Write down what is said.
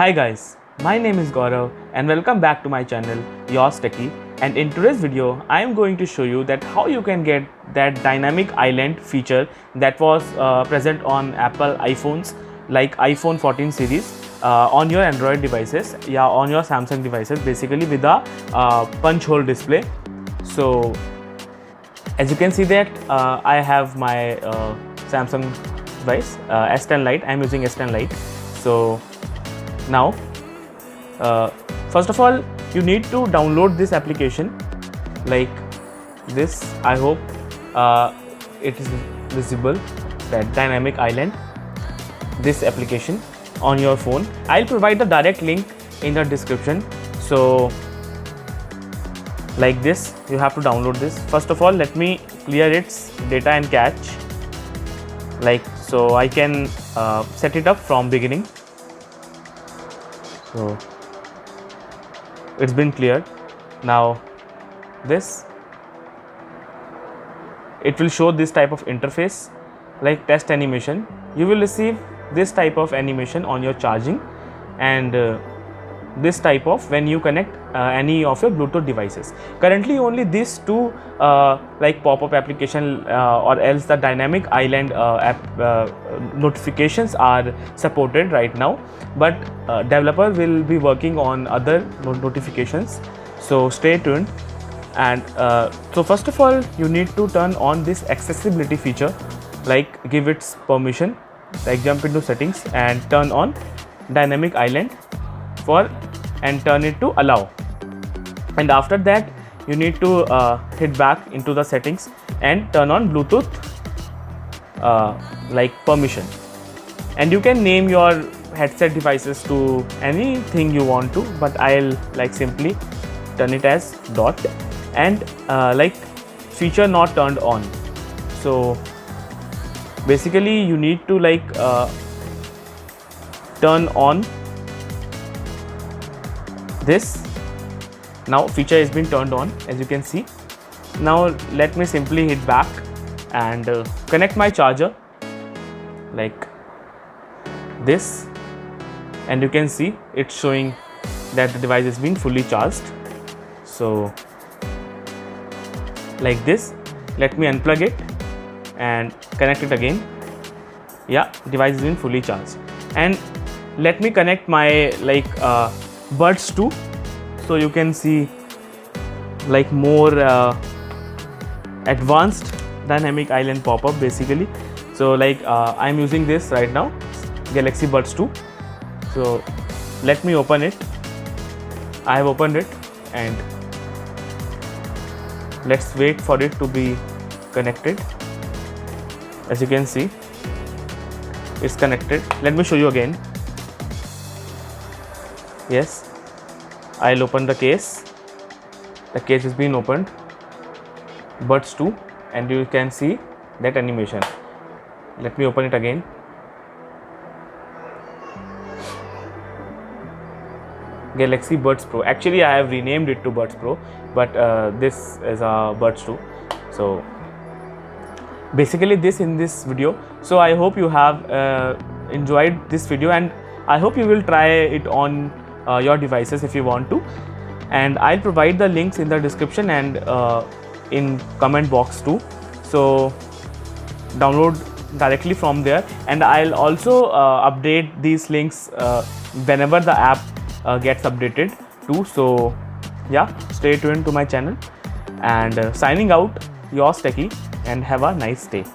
Hi guys, my name is Gaurav and welcome back to my channel Yourz Techy, and in today's video I am going to show you that how you can get that dynamic island feature that was present on Apple iPhones like iPhone 14 series on your Android devices, on your Samsung devices, basically with a punch hole display. So as you can see that I have my Samsung device S10 Lite. I am using S10 Lite. So now first of all you need to download this application like this. I hope it is visible, that dynamic island, this application on your phone. I'll provide the direct link in the description. So like this, you have to download this. First of all, let me clear its data and cache, like so I can set it up from beginning. So it's been cleared. Now this, it will show this type of interface like test animation. You will receive this type of animation on your charging, and this type of when you connect any of your Bluetooth devices. Currently only these two like pop-up application or else the dynamic island notifications are supported right now, but developer will be working on other notifications, so stay tuned. And so first of all you need to turn on this accessibility feature, like give its permission, like jump into settings and turn on dynamic island and turn it to allow, and after that you need to hit back into the settings and turn on Bluetooth like permission, and you can name your headset devices to anything you want to, but I'll like simply turn it as dot, and like feature not turned on. So basically you need to like turn on this. Now feature has been turned on, as you can see. Now let me simply hit back and connect my charger like this, and you can see it's showing that the device has been fully charged. So like this, let me unplug it and connect it again. Device has been fully charged, and let me connect my like buds too, so you can see like more advanced dynamic island pop-up basically. So like I'm using this right now, Galaxy Buds 2. So let me open it. I have opened it, and let's wait for it to be connected. As you can see, it's connected. Let me show you again. Yes, I'll open the case. The case is being opened, Buds 2, and you can see that animation. Let me open it again. Galaxy Buds Pro. Actually I have renamed it to Buds Pro, but this is a Buds 2. So basically this in this video. So I hope you have enjoyed this video, and I hope you will try it on your devices if you want to, and I'll provide the links in the description and in comment box too. So download directly from there, and I'll also update these links whenever the app gets updated too. So stay tuned to my channel, and signing out, Yourz Techy, and have a nice day.